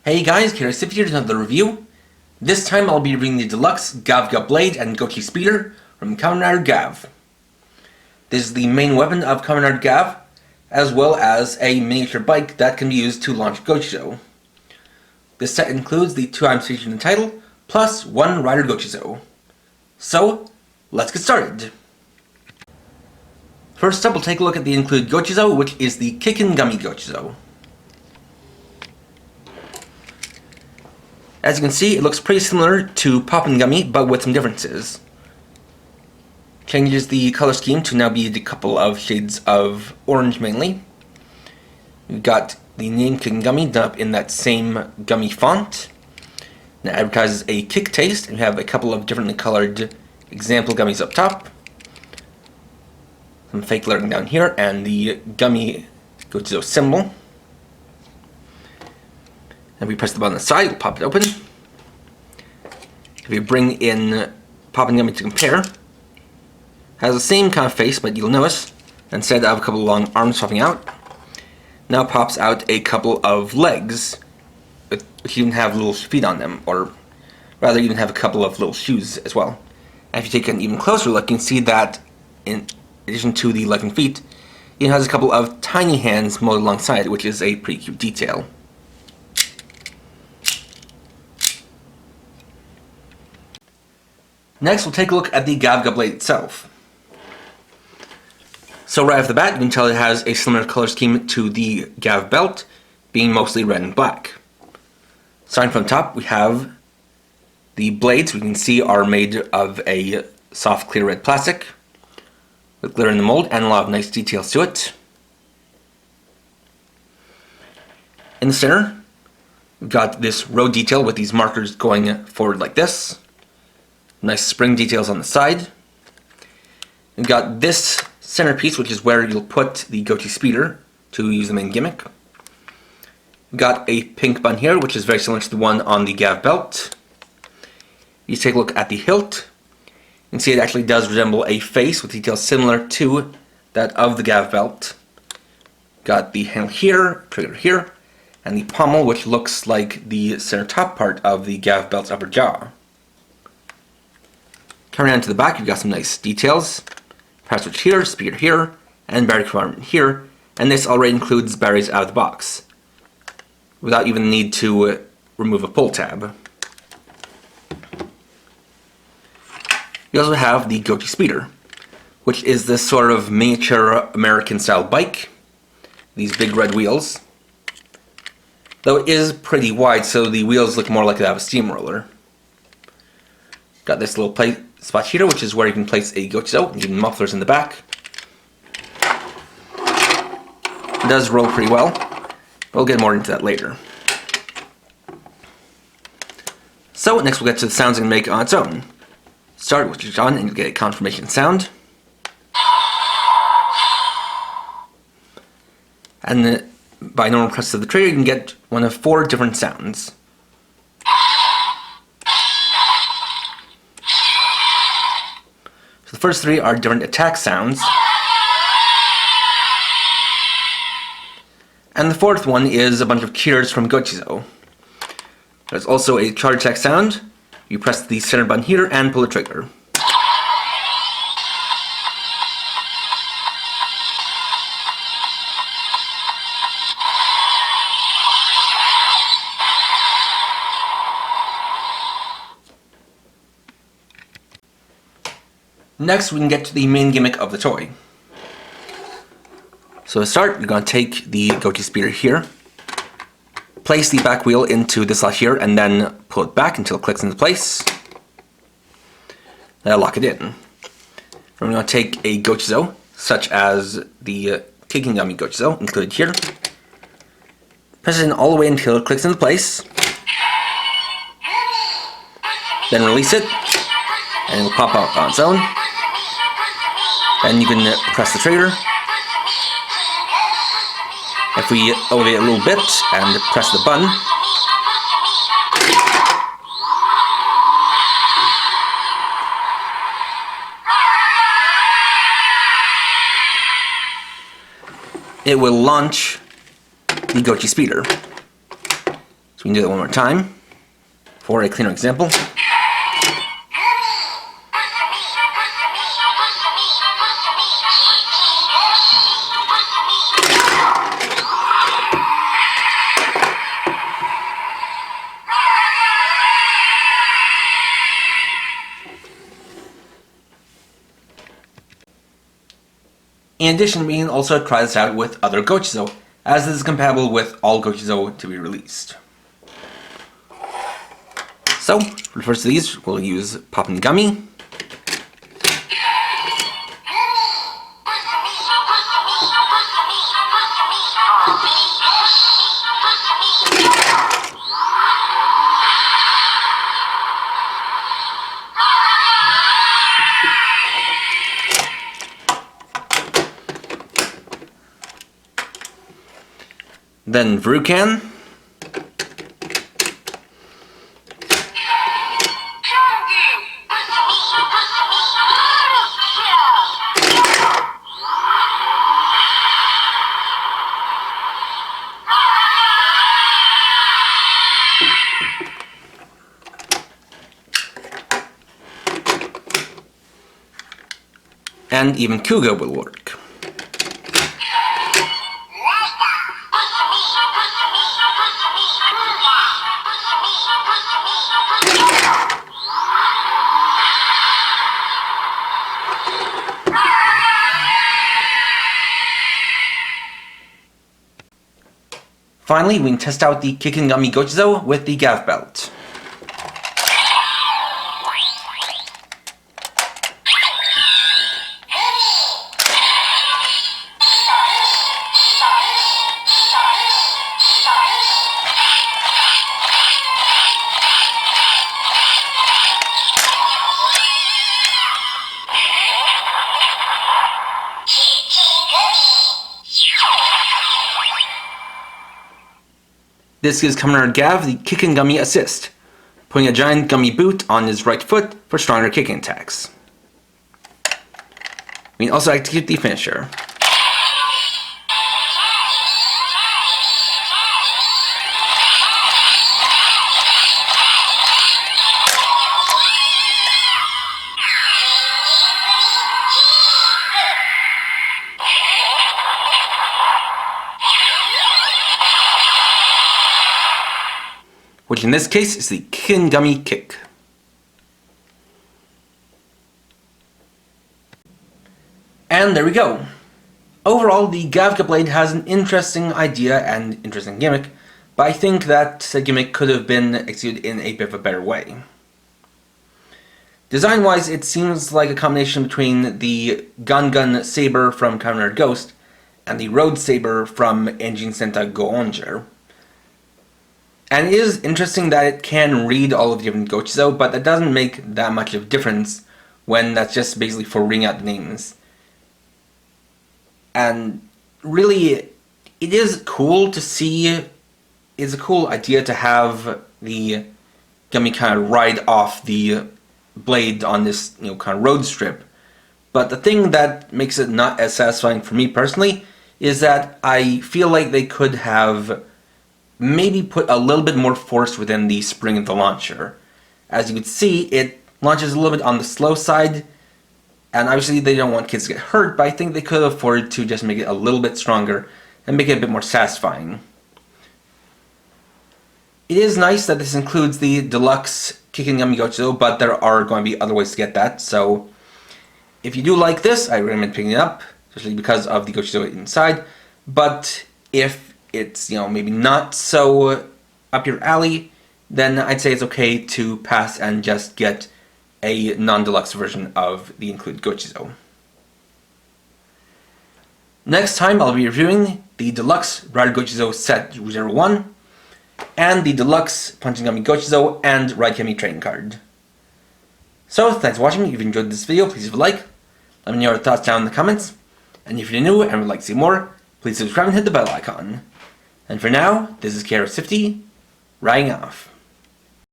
Hey guys, KICKINGUMMY here to another review. This time I'll be reviewing the deluxe GavvGablade and GochiSpeeder from Kamen Gavv. This is the main weapon of Kamen Gavv, as well as a miniature bike that can be used to launch Gochizo. This set includes the 2 items featured in the title, plus 1 rider Gochizo. So, let's get started. First up, we'll take a look at the included Gochizo, which is the KICKINGUMMY Gochizo. As you can see, it looks pretty similar to Gummy, but with some differences. Changes the color scheme to now be a couple of shades of orange mainly. We've got the name KICKINGUMMY done up in that same gummy font. Now it advertises a kick taste, and we have a couple of differently colored example gummies up top. Some fake lettering down here, and the gummy Gochizo symbol. And if we press the button on the side, it'll pop it open. If we bring in GUMMY to compare, has the same kind of face, but you'll notice, instead of a couple of long arms popping out, now pops out a couple of legs, which even have little feet on them, or rather even have a couple of little shoes as well. And if you take an even closer look, you can see that in addition to the leg and feet, it has a couple of tiny hands molded alongside, which is a pretty cute detail. Next, we'll take a look at the GavvGablade itself. So right off the bat, you can tell it has a similar color scheme to the Gavv belt, being mostly red and black. Starting from the top, we have the blades, we can see are made of a soft clear red plastic, with glitter in the mold and a lot of nice details to it. In the center, we've got this row detail with these markers going forward like this. Nice spring details on the side. We've got this centerpiece, which is where you'll put the GochiSpeeder to use the main gimmick. We've got a pink button here, which is very similar to the one on the Gavv belt. You take a look at the hilt. You can see it actually does resemble a face with details similar to that of the Gavv belt. Got the handle here, trigger here, and the pommel, which looks like the center top part of the Gavv belt's upper jaw. Coming down to the back, you've got some nice details. Power switch here, speeder here, and battery compartment here, and this already includes batteries out of the box, without even the need to remove a pull tab. You also have the GochiSpeeder, which is this sort of miniature American-style bike. These big red wheels. Though it is pretty wide, so the wheels look more like that of a steamroller. Got this little plate spot here, which is where you can place a Gochizo, and even mufflers in the back. It does roll pretty well, but we'll get more into that later. So next we'll get to the sounds it can make on its own. Start with switch on and you'll get a confirmation sound. And by normal press of the trigger you can get one of 4 different sounds. So the first 3 are different attack sounds. And the 4th one is a bunch of cheers from Gochizo. There's also a charge attack sound. You press the center button here and pull the trigger. Next, we can get to the main gimmick of the toy. So to start, you're going to take the GochiSpeeder here, place the back wheel into this slot here, and then pull it back until it clicks into place. Then lock it in. We're going to take a Gochizo, such as the KICKINGUMMY Gochizo, included here. Press it in all the way until it clicks into place. Then release it, and it'll pop out on its own. Then you can press the trigger. If we elevate it a little bit and press the button, it will launch the GochiSpeeder. So we can do that one more time for a cleaner example. In addition, we can also try this out with other GochiSo, as this is compatible with all GochiSo to be released. So, for the first of these, we'll use Pop and Gummy. Then Vrucan. And even Kuga will work. Finally, we can test out the KICKINGUMMY GochiSo with the Gavv belt. This gives Kamen Gavv the KICKINGUMMY assist, putting a giant gummy boot on his right foot for stronger kicking attacks. We can also execute the finisher. Which in this case is the KICKINGUMMY kick. And there we go. Overall, the GavvGablade has an interesting idea and interesting gimmick, but I think that said gimmick could have been executed in a bit of a better way. Design-wise, it seems like a combination between the Gun Saber from Kamen Ghost and the Road Saber from Engine Senta Go-Onger. And it is interesting that it can read all of the different GochiSo, but that doesn't make that much of a difference when that's just basically for reading out the names. And really, it is cool to see, it's a cool idea to have the gummy kind of ride off the blade on this, kind of road strip. But the thing that makes it not as satisfying for me personally is that I feel like they could have maybe put a little bit more force within the spring of the launcher. As you can see, it launches a little bit on the slow side, and obviously they don't want kids to get hurt, but I think they could afford to just make it a little bit stronger and make it a bit more satisfying. It is nice that this includes the deluxe KICKINGUMMY GochiSo, but there are going to be other ways to get that, so if you do like this, I recommend picking it up, especially because of the GochiSo inside, but if it's, maybe not so up your alley, then I'd say it's okay to pass and just get a non-deluxe version of the included GochiSo. Next time I'll be reviewing the deluxe Ride GochiSo Set 01 and the deluxe Punching Gummy GochiSo and Ride Gummy trading card. So, thanks for watching. If you enjoyed this video, please leave a like, let me know your thoughts down in the comments, and if you're new and would like to see more, please subscribe and hit the bell icon. And for now, this is KRS50, riding off.